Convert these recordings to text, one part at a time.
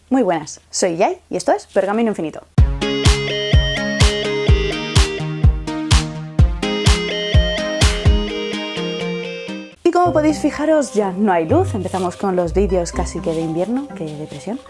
Muy buenas, soy Yai y esto es Pergamino Infinito. Y como podéis fijaros, ya no hay luz, empezamos con los vídeos casi que de invierno, que depresión.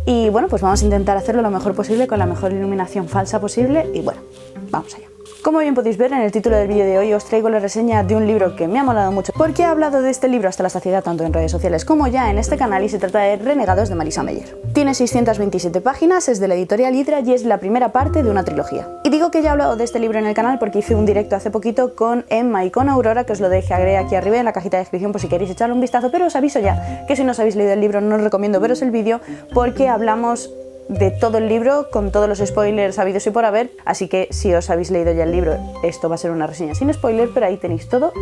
Y bueno, pues vamos a intentar hacerlo lo mejor posible con la mejor iluminación falsa posible y bueno, vamos allá. Como bien podéis ver en el título del vídeo de hoy os traigo la reseña de un libro que me ha molado mucho porque he hablado de este libro hasta la saciedad tanto en redes sociales como ya en este canal y se trata de Renegados de Marisa Meyer. Tiene 627 páginas, es de la editorial Hydra y es la primera parte de una trilogía. Y digo que ya he hablado de este libro en el canal porque hice un directo hace poquito con Emma y con Aurora, que os lo dejaré aquí arriba en la cajita de descripción por si queréis echarle un vistazo, pero os aviso ya que si no os habéis leído el libro no os recomiendo veros el vídeo porque hablamos de todo el libro con todos los spoilers habidos y por haber, así que si os habéis leído ya el libro esto va a ser una reseña sin spoiler, pero ahí tenéis todo.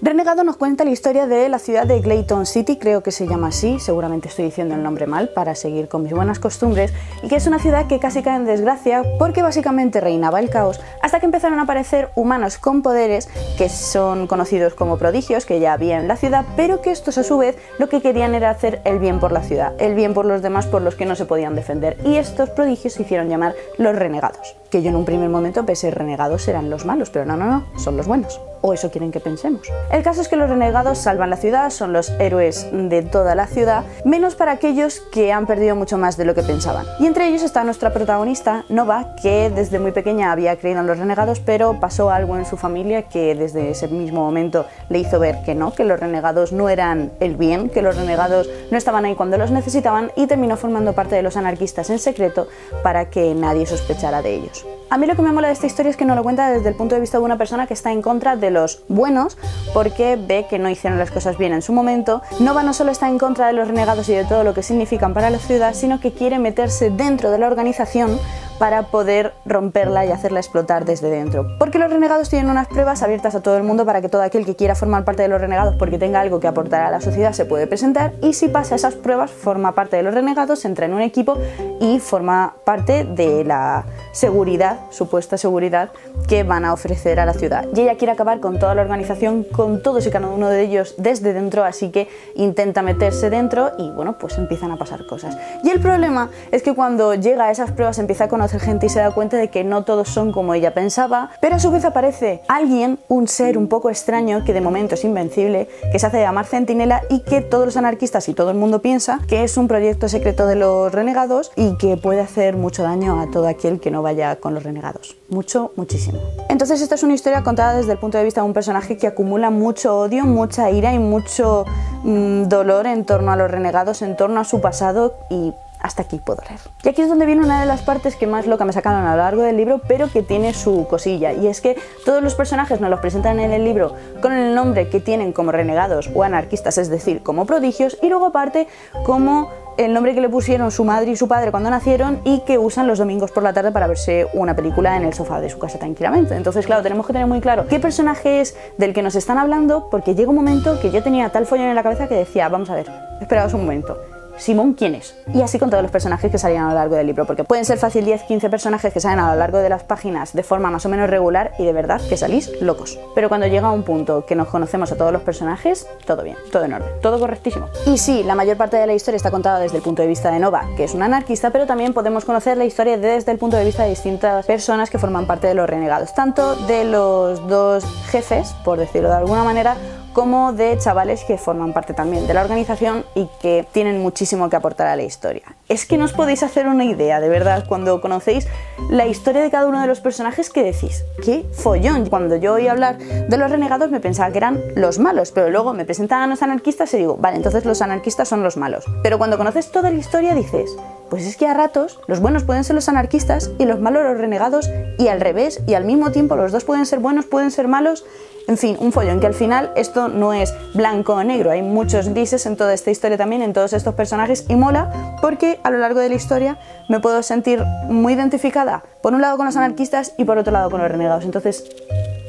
Renegado nos cuenta la historia de la ciudad de Clayton City, creo que se llama así, seguramente estoy diciendo el nombre mal para seguir con mis buenas costumbres, y que es una ciudad que casi cae en desgracia porque básicamente reinaba el caos hasta que empezaron a aparecer humanos con poderes que son conocidos como prodigios, que ya había en la ciudad, pero que estos a su vez lo que querían era hacer el bien por la ciudad, el bien por los demás por los que no se podían defender, y estos prodigios se hicieron llamar los renegados, que yo en un primer momento pensé renegados eran los malos, pero no, son los buenos. O eso quieren que pensemos. El caso es que los renegados salvan la ciudad, son los héroes de toda la ciudad, menos para aquellos que han perdido mucho más de lo que pensaban. Y entre ellos está nuestra protagonista, Nova, que desde muy pequeña había creído en los renegados, pero pasó algo en su familia que desde ese mismo momento le hizo ver que no, que los renegados no eran el bien, que los renegados no estaban ahí cuando los necesitaban y terminó formando parte de los anarquistas en secreto para que nadie sospechara de ellos. A mí lo que me mola de esta historia es que nos lo cuenta desde el punto de vista de una persona que está en contra de los buenos porque ve que no hicieron las cosas bien en su momento. Nova no solo está en contra de los renegados y de todo lo que significan para la ciudad, sino que quiere meterse dentro de la organización para poder romperla y hacerla explotar desde dentro. Porque los renegados tienen unas pruebas abiertas a todo el mundo para que todo aquel que quiera formar parte de los renegados porque tenga algo que aportar a la sociedad se puede presentar, y si pasa esas pruebas forma parte de los renegados, entra en un equipo y forma parte de la seguridad, supuesta seguridad que van a ofrecer a la ciudad. Y ella quiere acabar con toda la organización, con todos y cada uno de ellos desde dentro, así que intenta meterse dentro y bueno, pues empiezan a pasar cosas. Y el problema es que cuando llega a esas pruebas empieza a conocer gente y se da cuenta de que no todos son como ella pensaba, pero a su vez aparece alguien, un ser un poco extraño que de momento es invencible, que se hace llamar Centinela y que todos los anarquistas y todo el mundo piensa que es un proyecto secreto de los renegados y que puede hacer mucho daño a todo aquel que no vaya con los renegados. Muchísimo. Entonces esta es una historia contada desde el punto de vista de un personaje que acumula mucho odio, mucha ira y mucho dolor en torno a los renegados, en torno a su pasado, y hasta aquí puedo leer. Y aquí es donde viene una de las partes que más loca me sacaron a lo largo del libro, pero que tiene su cosilla, y es que todos los personajes nos los presentan en el libro con el nombre que tienen como renegados o anarquistas, es decir, como prodigios, y luego aparte como el nombre que le pusieron su madre y su padre cuando nacieron y que usan los domingos por la tarde para verse una película en el sofá de su casa tranquilamente. Entonces, claro, tenemos que tener muy claro qué personaje es del que nos están hablando, porque llega un momento que yo tenía tal follón en la cabeza que decía, vamos a ver, esperaos un momento, Simón, ¿quién es? Y así con todos los personajes que salían a lo largo del libro, porque pueden ser fácil 10-15 personajes que salen a lo largo de las páginas de forma más o menos regular y de verdad que salís locos. Pero cuando llega un punto que nos conocemos a todos los personajes, todo bien, todo en orden, todo correctísimo. Y sí, la mayor parte de la historia está contada desde el punto de vista de Nova, que es una anarquista, pero también podemos conocer la historia desde el punto de vista de distintas personas que forman parte de los renegados, tanto de los dos jefes, por decirlo de alguna manera, como de chavales que forman parte también de la organización y que tienen muchísimo que aportar a la historia. Es que no os podéis hacer una idea, de verdad, cuando conocéis la historia de cada uno de los personajes, que decís, ¡qué follón! Cuando yo oí hablar de los renegados me pensaba que eran los malos, pero luego me presentan a los anarquistas y digo, vale, entonces los anarquistas son los malos. Pero cuando conoces toda la historia dices, pues es que a ratos los buenos pueden ser los anarquistas y los malos los renegados, y al revés, y al mismo tiempo los dos pueden ser buenos, pueden ser malos. En fin, un follón, que al final esto no es blanco o negro, hay muchos grises en toda esta historia también, en todos estos personajes, y mola porque a lo largo de la historia me puedo sentir muy identificada, por un lado con los anarquistas y por otro lado con los renegados, entonces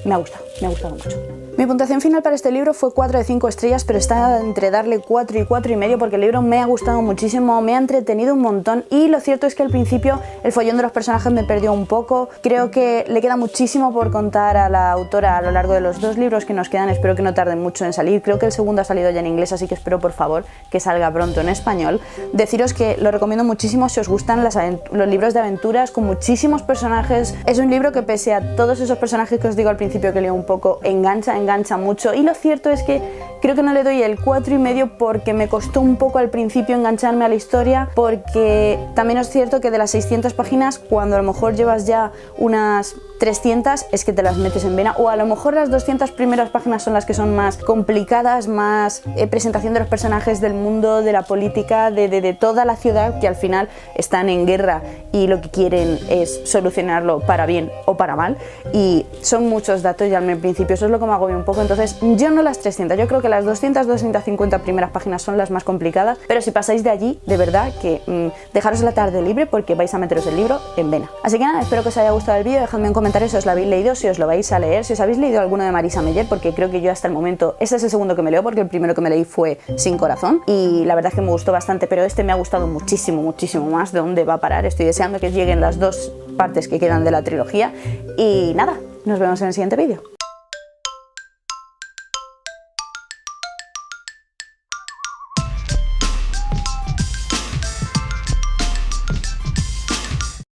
me ha gustado mucho. Mi puntuación final para este libro fue 4 de 5 estrellas, pero está entre darle 4 y 4,5 porque el libro me ha gustado muchísimo, me ha entretenido un montón y lo cierto es que al principio el follón de los personajes me perdió un poco. Creo que le queda muchísimo por contar a la autora a lo largo de los 2 libros que nos quedan, espero que no tarden mucho en salir. Creo que el segundo ha salido ya en inglés, así que espero por favor que salga pronto en español. Deciros que lo recomiendo muchísimo si os gustan los libros de aventuras con muchísimos personajes. Es un libro que pese a todos esos personajes que os digo al principio que leo un poco, engancha mucho y lo cierto es que creo que no le doy el 4,5 porque me costó un poco al principio engancharme a la historia, porque también es cierto que de las 600 páginas, cuando a lo mejor llevas ya unas 300 es que te las metes en vena, o a lo mejor las 200 primeras páginas son las que son más complicadas, más presentación de los personajes, del mundo, de la política, de toda la ciudad, que al final están en guerra y lo que quieren es solucionarlo para bien o para mal, y son muchos datos ya al principio, eso es lo que me agobia un poco. Entonces yo no las 300, yo creo que las 200-250 primeras páginas son las más complicadas, pero si pasáis de allí, de verdad que dejaros la tarde libre porque vais a meteros el libro en vena. Así que nada, espero que os haya gustado el vídeo, dejadme en comentarios si os lo habéis leído, si os lo vais a leer, si os habéis leído alguno de Marisa Meyer, porque creo que yo hasta el momento, este es el segundo que me leo porque el primero que me leí fue Sin Corazón y la verdad es que me gustó bastante, pero este me ha gustado muchísimo más. ¿De dónde va a parar? Estoy deseando que lleguen las 2 partes que quedan de la trilogía y nada, nos vemos en el siguiente vídeo.